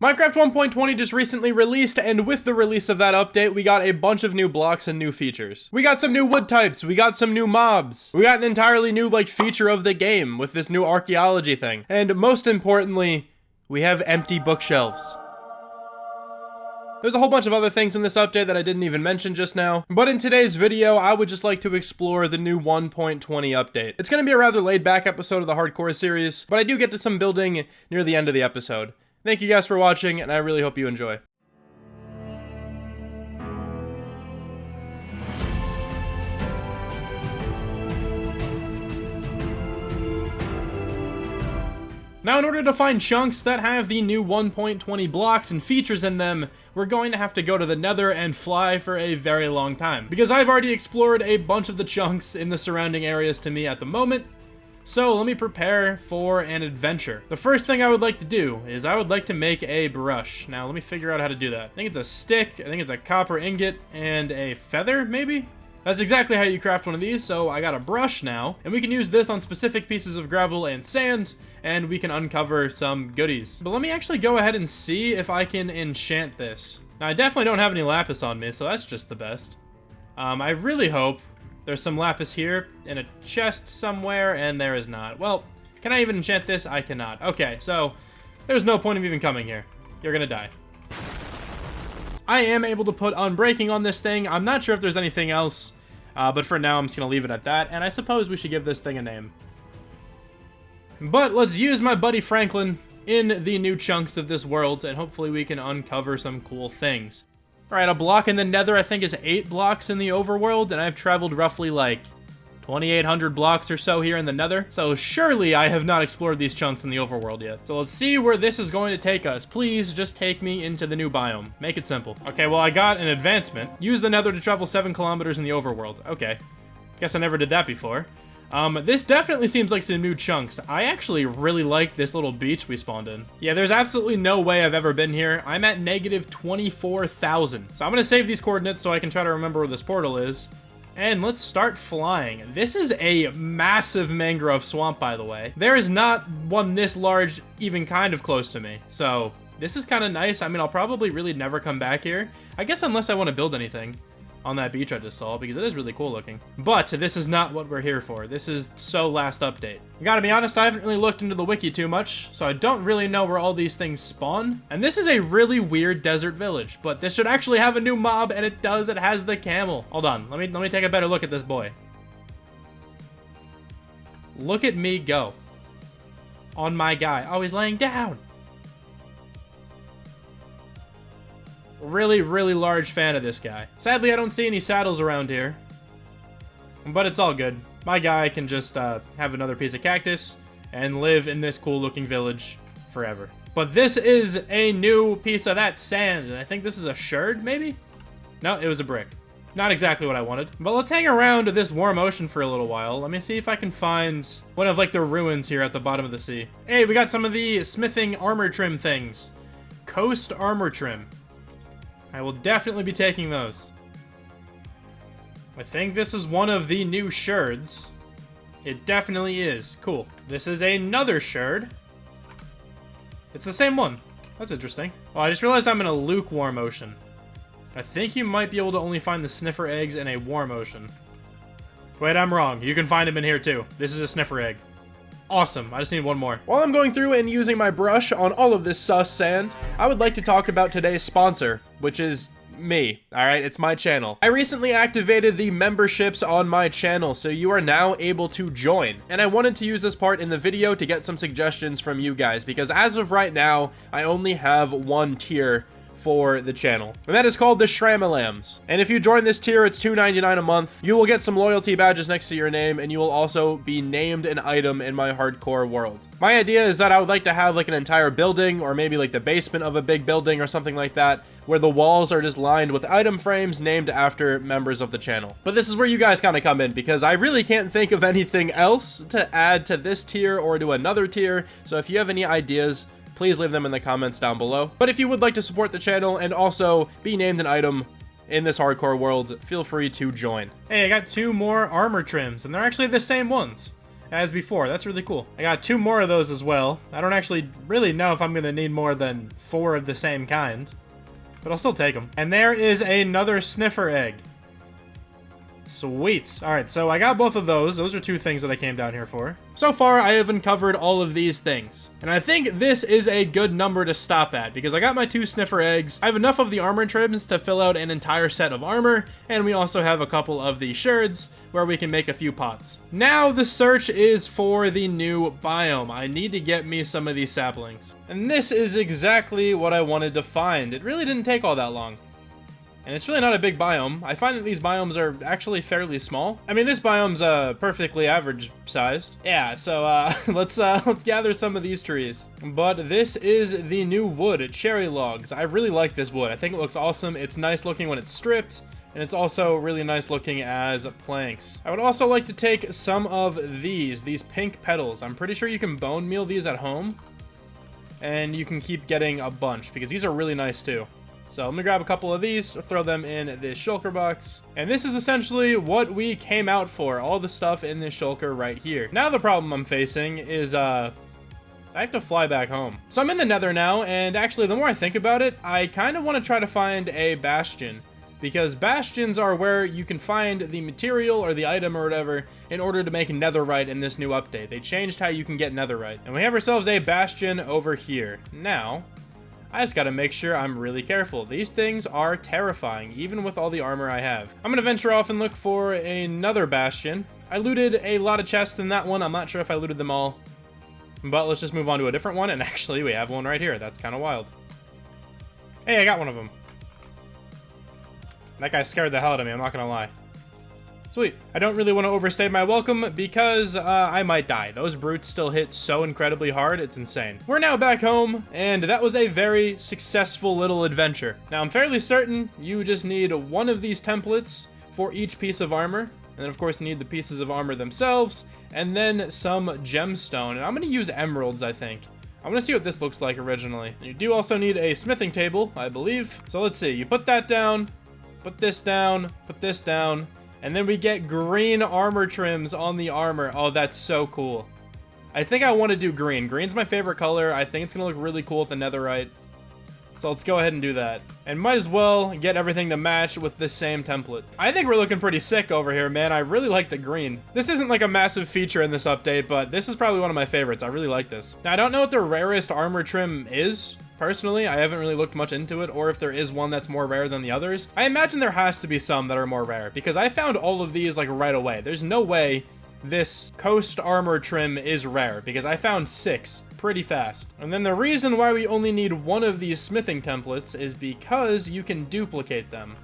Minecraft 1.20 just recently released, and with the release of that update, we got a bunch of new blocks and new features. We got some new wood types, we got some new mobs, we got an entirely new, feature of the game with this new archaeology thing. And most importantly, we have empty bookshelves. There's a whole bunch of other things in this update that I didn't even mention just now, but in today's video, I would just like to explore the new 1.20 update. It's gonna be a rather laid-back episode of the Hardcore series, but I do get to some building near the end of the episode. Thank you guys for watching, and I really hope you enjoy. Now, in order to find chunks that have the new 1.20 blocks and features in them, we're going to have to go to the Nether and fly for a very long time, because I've already explored a bunch of the chunks in the surrounding areas to me at the moment. So let me prepare for an adventure. The first thing I would like to do is I would like to make a brush. Now let me figure out how to do that. I think it's a stick, I think it's a copper ingot, and a feather, maybe? That's exactly how you craft one of these, so I got a brush now, and we can use this on specific pieces of gravel and sand, and we can uncover some goodies. But let me actually go ahead and see if I can enchant this. Now I definitely don't have any lapis on me, so that's just the best. I really hope there's some lapis here in a chest somewhere, and there is not. Well, can I even enchant this? I cannot. Okay, so there's no point of even coming here. You're gonna die. I am able to put unbreaking on this thing. I'm not sure if there's anything else, but for now I'm just gonna leave it at that, and I suppose we should give this thing a name. But let's use my buddy Franklin in the new chunks of this world, and hopefully we can uncover some cool things. Alright, a block in the Nether I think is 8 blocks in the overworld, and I've traveled roughly 2,800 blocks or so here in the Nether. So surely I have not explored these chunks in the overworld yet. So let's see where this is going to take us. Please just take me into the new biome. Make it simple. Okay, well I got an advancement. Use the Nether to travel 7 kilometers in the overworld. Okay. Guess I never did that before. This definitely seems like some new chunks. I actually really like this little beach we spawned in. Yeah, there's absolutely no way I've ever been here. I'm at negative 24,000. So I'm gonna save these coordinates so I can try to remember where this portal is. And let's start flying. This is a massive mangrove swamp, by the way. There is not one this large even kind of close to me. So this is kind of nice. I mean, I'll probably really never come back here. I guess unless I want to build anything on that beach I just saw, because it is really cool looking. But this is not what we're here for. This is so last update. I gotta be honest, I haven't really looked into the wiki too much, so I don't really know where all these things spawn. And this is a really weird desert village, but this should actually have a new mob, and it does. It has the camel. Hold on, let me take a better look at this boy. Look at me go. On my guy. Oh, he's laying down. Really, really large fan of this guy. Sadly, I don't see any saddles around here, but it's all good. My guy can just have another piece of cactus and live in this cool looking village forever. But this is a new piece of that sand, and I think this is a sherd, maybe? No, it was a brick. Not exactly what I wanted. But let's hang around this warm ocean for a little while. Let me see if I can find one of the ruins here at the bottom of the sea. Hey, we got some of the smithing armor trim things. Coast armor trim. I will definitely be taking those. I think this is one of the new sherds. It definitely is. Cool. This is another sherd. It's the same one. That's interesting. Oh, I just realized I'm in a lukewarm ocean. I think you might be able to only find the sniffer eggs in a warm ocean. Wait, I'm wrong. You can find them in here too. This is a sniffer egg. Awesome. I just need one more. While I'm going through and using my brush on all of this sus sand, I would like to talk about today's sponsor, which is me. Alright, it's my channel. I recently activated the memberships on my channel, so you are now able to join. And I wanted to use this part in the video to get some suggestions from you guys, because as of right now, I only have one tier for the channel, and that is called the Shramalams. And if you join this tier, it's $2.99 a month. You will get some loyalty badges next to your name, and you will also be named an item in my hardcore world. My idea is that I would like to have an entire building, or maybe the basement of a big building or something like that, where the walls are just lined with item frames named after members of the channel. But this is where you guys kind of come in, because I really can't think of anything else to add to this tier or to another tier. So if you have any ideas, please leave them in the comments down below. But if you would like to support the channel and also be named an item in this hardcore world, feel free to join. Hey, I got 2 more armor trims, and they're actually the same ones. as before. That's really cool. I got 2 more of those as well. I don't actually really know if I'm gonna need more than 4 of the same kind, but I'll still take them. And there is another sniffer egg. Sweet. Alright, so I got both of those. Those are 2 things that I came down here for. So far, I have uncovered all of these things. And I think this is a good number to stop at, because I got my 2 sniffer eggs. I have enough of the armor trims to fill out an entire set of armor, and we also have a couple of the sherds where we can make a few pots. Now the search is for the new biome. I need to get me some of these saplings. And this is exactly what I wanted to find. It really didn't take all that long. And it's really not a big biome. I find that these biomes are actually fairly small. I mean, this biome's perfectly average sized. Yeah, so let's gather some of these trees. But this is the new wood, cherry logs. I really like this wood. I think it looks awesome. It's nice looking when it's stripped, and it's also really nice looking as planks. I would also like to take some of these pink petals. I'm pretty sure you can bone meal these at home, and you can keep getting a bunch because these are really nice too. So let me grab a couple of these, throw them in this shulker box. And this is essentially what we came out for, all the stuff in this shulker right here. Now the problem I'm facing is, I have to fly back home. So I'm in the nether now, and actually the more I think about it, I kind of want to try to find a bastion. Because bastions are where you can find the material or the item or whatever in order to make netherite in this new update. They changed how you can get netherite. And we have ourselves a bastion over here. Now, I just gotta make sure I'm really careful. These things are terrifying, even with all the armor I have. I'm gonna venture off and look for another bastion. I looted a lot of chests in that one. I'm not sure if I looted them all. But let's just move on to a different one, and actually we have one right here. That's kind of wild. Hey, I got one of them. That guy scared the hell out of me, I'm not gonna lie. Sweet. I don't really want to overstay my welcome because I might die. Those brutes still hit so incredibly hard, it's insane. We're now back home, and that was a very successful little adventure. Now, I'm fairly certain you just need one of these templates for each piece of armor, and then of course you need the pieces of armor themselves, and then some gemstone. And I'm going to use emeralds, I think. I want to see what this looks like originally. You do also need a smithing table, I believe. So let's see. You put that down, put this down, put this down. And then we get green armor trims on the armor. Oh, that's so cool. I think I want to do green. Green's my favorite color. I think it's going to look really cool with the netherite. So let's go ahead and do that. And might as well get everything to match with the same template. I think we're looking pretty sick over here, man. I really like the green. This isn't like a massive feature in this update, but this is probably one of my favorites. I really like this. Now, I don't know what the rarest armor trim is. Personally, I haven't really looked much into it, or if there is one that's more rare than the others. I imagine there has to be some that are more rare, because I found all of these like right away. There's no way this coast armor trim is rare, because I found 6 pretty fast. And then the reason why we only need one of these smithing templates is because you can duplicate them.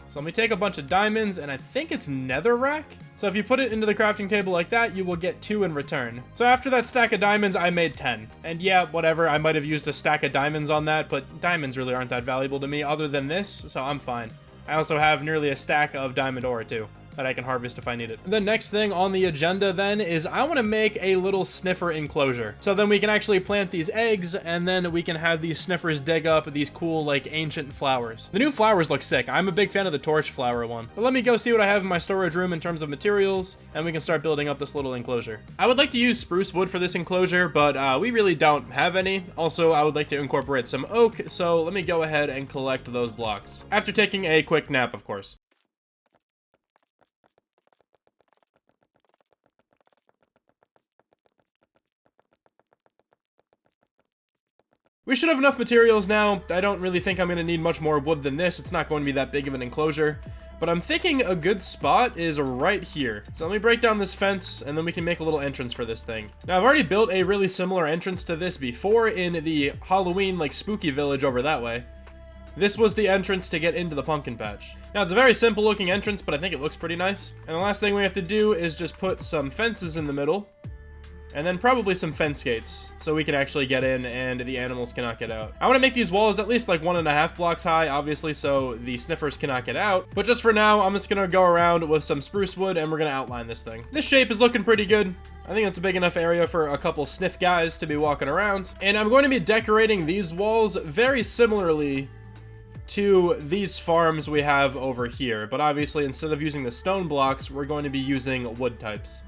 So let me take a bunch of diamonds, and I think it's netherrack. So if you put it into the crafting table like that, you will get 2 in return. So after that stack of diamonds, I made 10. And yeah, whatever, I might have used a stack of diamonds on that, but diamonds really aren't that valuable to me other than this, so I'm fine. I also have nearly a stack of diamond ore too that I can harvest if I need it. The next thing on the agenda then is I want to make a little sniffer enclosure. So then we can actually plant these eggs, and then we can have these sniffers dig up these cool like ancient flowers. The new flowers look sick. I'm a big fan of the torch flower one. But let me go see what I have in my storage room in terms of materials, and we can start building up this little enclosure. I would like to use spruce wood for this enclosure, but we really don't have any. Also, I would like to incorporate some oak, so let me go ahead and collect those blocks. After taking a quick nap, of course. We should have enough materials now. I don't really think I'm going to need much more wood than this. It's not going to be that big of an enclosure. But I'm thinking a good spot is right here. So let me break down this fence, and then we can make a little entrance for this thing. Now, I've already built a really similar entrance to this before in the Halloween, like, spooky village over that way. This was the entrance to get into the pumpkin patch. Now, it's a very simple looking entrance, but I think it looks pretty nice. And the last thing we have to do is just put some fences in the middle. And then probably some fence gates, so we can actually get in and the animals cannot get out. I want to make these walls at least like 1.5 blocks high, obviously, so the sniffers cannot get out. But just for now, I'm just going to go around with some spruce wood, and we're going to outline this thing. This shape is looking pretty good. I think it's a big enough area for a couple sniff guys to be walking around. And I'm going to be decorating these walls very similarly to these farms we have over here. But obviously, instead of using the stone blocks, we're going to be using wood types.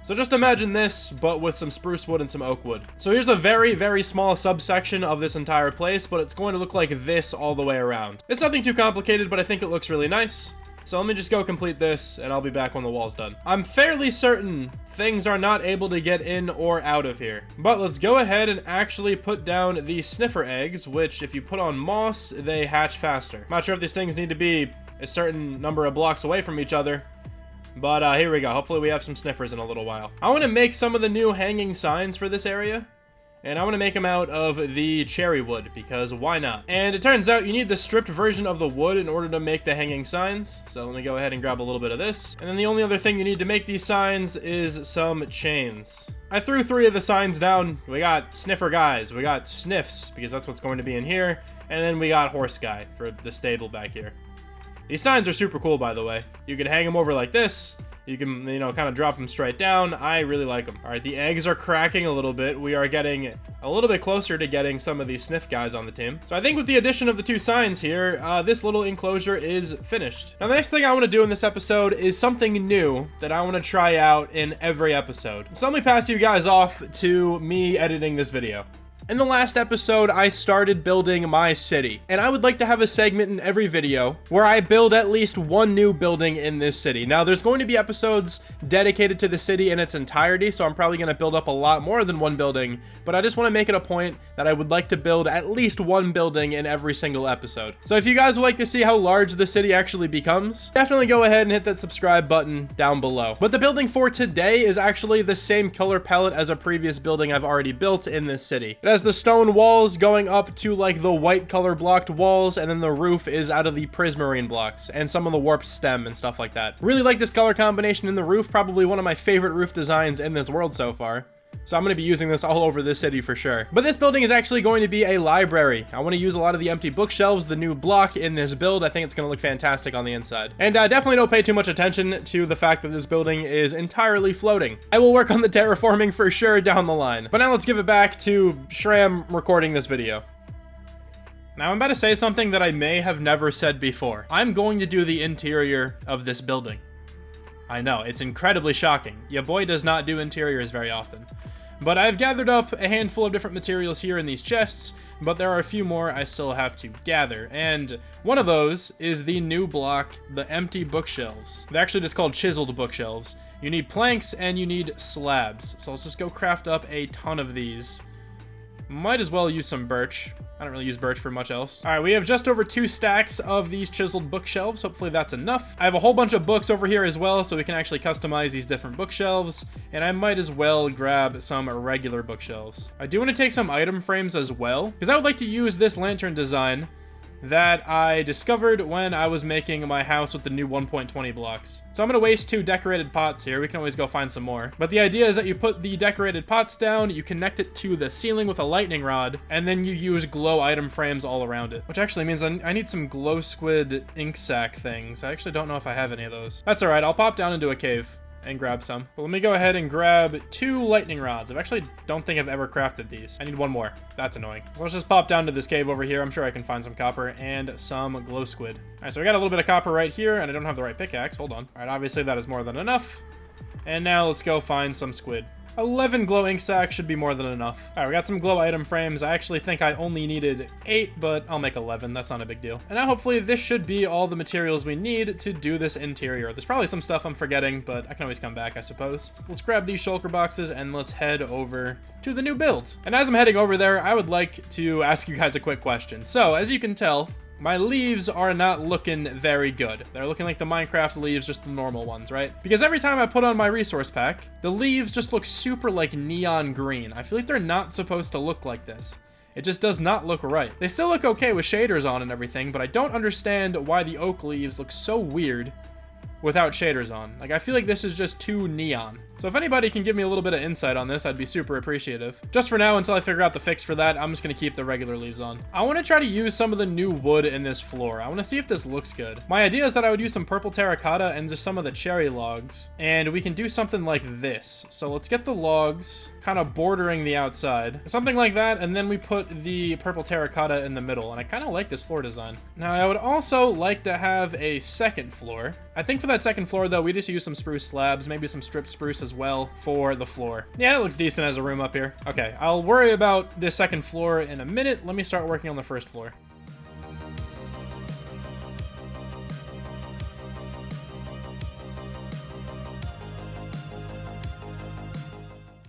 So just imagine this, but with some spruce wood and some oak wood. So here's a very, very small subsection of this entire place, but it's going to look like this all the way around. It's nothing too complicated, but I think it looks really nice. So let me just go complete this, and I'll be back when the wall's done. I'm fairly certain things are not able to get in or out of here. But let's go ahead and actually put down the sniffer eggs, which if you put on moss, they hatch faster. Not sure if these things need to be a certain number of blocks away from each other. But here we go. Hopefully we have some sniffers in a little while. I want to make some of the new hanging signs for this area. And I want to make them out of the cherry wood, because why not? And it turns out you need the stripped version of the wood in order to make the hanging signs. So let me go ahead and grab a little bit of this. And then the only other thing you need to make these signs is some chains. I threw 3 of the signs down. We got sniffer guys. We got sniffs, because that's what's going to be in here. And then we got horse guy for the stable back here. These signs are super cool, by the way. You can hang them over like this. You can, you know, kind of drop them straight down. I really like them. All right, the eggs are cracking a little bit. We are getting a little bit closer to getting some of these sniff guys on the team. So I think with the addition of the 2 signs here, this little enclosure is finished. Now, the next thing I want to do in this episode is something new that I want to try out in every episode. So let me pass you guys off to me editing this video. In the last episode, I started building my city, and I would like to have a segment in every video where I build at least one new building in this city. Now, there's going to be episodes dedicated to the city in its entirety, so I'm probably going to build up a lot more than one building, but I just want to make it a point that I would like to build at least one building in every single episode. So if you guys would like to see how large the city actually becomes, definitely go ahead and hit that subscribe button down below. But the building for today is actually the same color palette as a previous building I've already built in this city. It has the stone walls going up to like the white color blocked walls, and then the roof is out of the prismarine blocks and some of the warped stem and stuff like that. Really like this color combination in the roof, probably one of my favorite roof designs in this world so far. So I'm going to be using this all over this city for sure. But this building is actually going to be a library. I want to use a lot of the empty bookshelves, the new block in this build. I think it's going to look fantastic on the inside. And definitely don't pay too much attention to the fact that this building is entirely floating. I will work on the terraforming for sure down the line. But now let's give it back to Shram recording this video. Now I'm about to say something that I may have never said before. I'm going to do the interior of this building. I know, it's incredibly shocking. Your boy does not do interiors very often. But I've gathered up a handful of different materials here in these chests, but there are a few more I still have to gather. And one of those is the new block, the empty bookshelves. They're actually just called chiseled bookshelves. You need planks and you need slabs. So let's just go craft up a ton of these. Might as well use some birch. I don't really use birch for much else. All right, we have just over 2 stacks of these chiseled bookshelves. Hopefully that's enough. I have a whole bunch of books over here as well, so we can actually customize these different bookshelves. And I might as well grab some regular bookshelves. I do want to take some item frames as well, because I would like to use this lantern design that I discovered when I was making my house with the new 1.20 blocks. So I'm going to waste 2 decorated pots here. We can always go find some more. But the idea is that you put the decorated pots down, you connect it to the ceiling with a lightning rod, and then you use glow item frames all around it. Which actually means I need some glow squid ink sac things. I actually don't know if I have any of those. That's alright, I'll pop down into a cave and grab some. But let me go ahead and grab 2 lightning rods. I actually don't think I've ever crafted these. I need 1 more. That's annoying. So let's just pop down to this cave over here. I'm sure I can find some copper and some glow squid. All right, so we got a little bit of copper right here, and I don't have the right pickaxe. Hold on. All right, obviously that is more than enough. And now let's go find some squid. 11 glow ink sacks should be more than enough. All right, we got some glow item frames. I actually think I only needed 8, but I'll make 11. That's not a big deal. And now hopefully this should be all the materials we need to do this interior. There's probably some stuff I'm forgetting, but I can always come back, I suppose. Let's grab these shulker boxes and let's head over to the new build. And as I'm heading over there, I would like to ask you guys a quick question. So as you can tell, my leaves are not looking very good. They're looking like the Minecraft leaves, just the normal ones, right? Because every time I put on my resource pack, the leaves just look super like neon green. I feel like they're not supposed to look like this. It just does not look right. They still look okay with shaders on and everything, but I don't understand why the oak leaves look so weird without shaders on. Like, I feel like this is just too neon. So if anybody can give me a little bit of insight on this, I'd be super appreciative. Just for now, until I figure out the fix for that, I'm just gonna keep the regular leaves on. I wanna try to use some of the new wood in this floor. I wanna see if this looks good. My idea is that I would use some purple terracotta and just some of the cherry logs, and we can do something like this. So let's get the logs kind of bordering the outside. Something like that, and then we put the purple terracotta in the middle, and I kind of like this floor design. Now, I would also like to have a second floor. I think for that second floor, though, we just use some spruce slabs, maybe some strip spruce as well for the floor. Yeah, it looks decent as a room up here. Okay, I'll worry about this second floor in a minute. Let me start working on the first floor.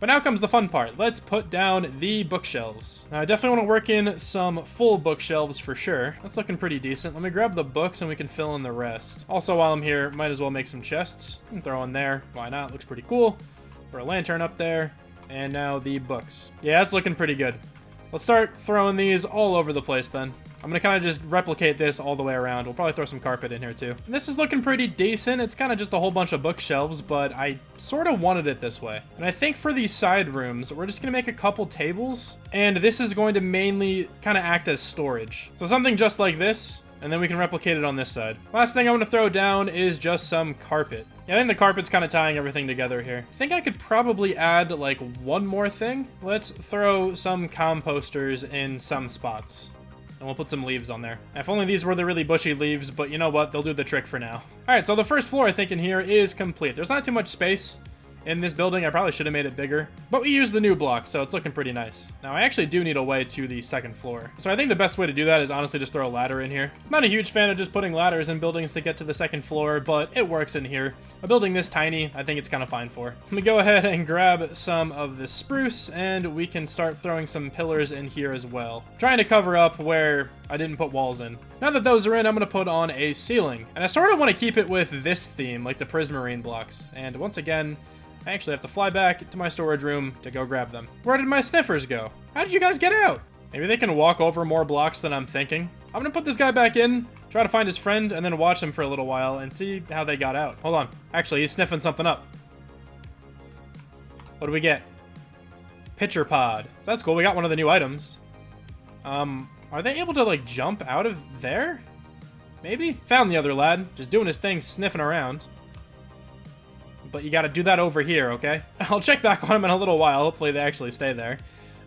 But now comes the fun part. Let's put down the bookshelves. Now, I definitely want to work in some full bookshelves for sure. That's looking pretty decent. Let me grab the books and we can fill in the rest. Also, while I'm here, might as well make some chests and throw in there. Why not? Looks pretty cool. Throw a lantern up there. And now the books. Yeah, that's looking pretty good. Let's start throwing these all over the place then. I'm gonna kind of just replicate this all the way around. We'll probably throw some carpet in here too. This is looking pretty decent. It's kind of just a whole bunch of bookshelves, but I sort of wanted it this way. And I think for these side rooms, we're just gonna make a couple tables, and this is going to mainly kind of act as storage. So something just like this, and then we can replicate it on this side. Last thing I'm gonna throw down is just some carpet. Yeah, I think the carpet's kind of tying everything together here. I think I could probably add like one more thing. Let's throw some composters in some spots. And we'll put some leaves on there. If only these were the really bushy leaves, but you know what? They'll do the trick for now. All right, so the first floor I think in here is complete. There's not too much space in this building. I probably should have made it bigger, but we used the new blocks, so it's looking pretty nice. Now, I actually do need a way to the second floor. So I think the best way to do that is honestly just throw a ladder in here. I'm not a huge fan of just putting ladders in buildings to get to the second floor, but it works in here. A building this tiny, I think it's kind of fine for. Let me go ahead and grab some of the spruce, and we can start throwing some pillars in here as well. Trying to cover up where I didn't put walls in. Now that those are in, I'm going to put on a ceiling. And I sort of want to keep it with this theme, like the prismarine blocks. And once again, I actually have to fly back to my storage room to go grab them. Where did my sniffers go? How did you guys get out? Maybe they can walk over more blocks than I'm thinking. I'm gonna put this guy back in, try to find his friend, and then watch him for a little while and see how they got out. Hold on. Actually, he's sniffing something up. What do we get? Pitcher pod. So that's cool. We got one of the new items. Are they able to, like, jump out of there? Maybe? Found the other lad. Just doing his thing, sniffing around. But you gotta do that over here, okay? I'll check back on him in a little while. Hopefully they actually stay there.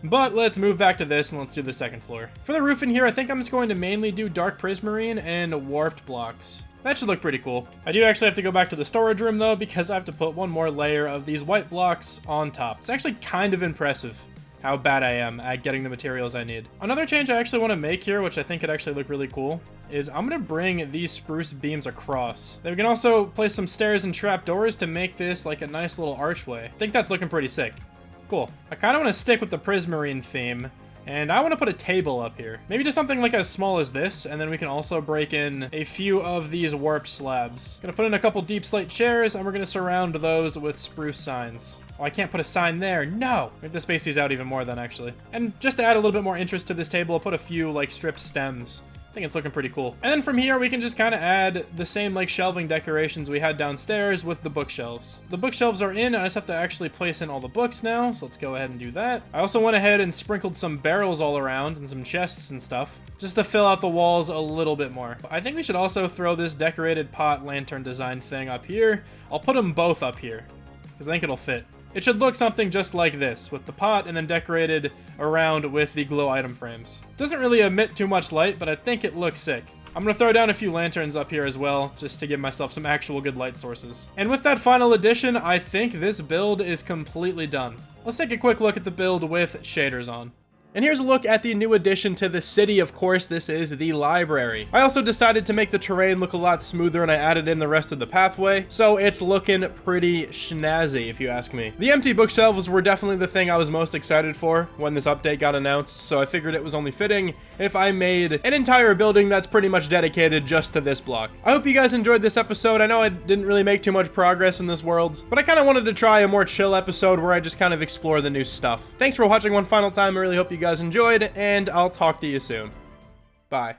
But let's move back to this and let's do the second floor. For the roof in here, I think I'm just going to mainly do dark prismarine and warped blocks. That should look pretty cool. I do actually have to go back to the storage room though, because I have to put one more layer of these white blocks on top. It's actually kind of impressive how bad I am at getting the materials I need. Another change I actually want to make here, which I think could actually look really cool, is I'm going to bring these spruce beams across. Then we can also place some stairs and trapdoors to make this like a nice little archway. I think that's looking pretty sick. Cool. I kind of want to stick with the prismarine theme, and I want to put a table up here. Maybe just something like as small as this, and then we can also break in a few of these warped slabs. Gonna put in a couple deep slate chairs, and we're gonna surround those with spruce signs. Oh, I can't put a sign there. No! We have to space these out even more then, actually. And just to add a little bit more interest to this table, I'll put a few, like, stripped stems. I think it's looking pretty cool. And then from here, we can just kind of add the same, like, shelving decorations we had downstairs with the bookshelves. The bookshelves are in. I just have to actually place in all the books now, so let's go ahead and do that. I also went ahead and sprinkled some barrels all around and some chests and stuff, just to fill out the walls a little bit more. I think we should also throw this decorated pot lantern design thing up here. I'll put them both up here, because I think it'll fit. It should look something just like this, with the pot and then decorated around with the glow item frames. Doesn't really emit too much light, but I think it looks sick. I'm gonna throw down a few lanterns up here as well, just to give myself some actual good light sources. And with that final addition, I think this build is completely done. Let's take a quick look at the build with shaders on. And here's a look at the new addition to the city. Of course, this is the library. I also decided to make the terrain look a lot smoother, and I added in the rest of the pathway, so it's looking pretty snazzy, if you ask me. The empty bookshelves were definitely the thing I was most excited for when this update got announced, so I figured it was only fitting if I made an entire building that's pretty much dedicated just to this block. I hope you guys enjoyed this episode. I know I didn't really make too much progress in this world, but I kind of wanted to try a more chill episode where I just kind of explore the new stuff. Thanks for watching one final time. I really hope you guys enjoyed, and I'll talk to you soon. Bye.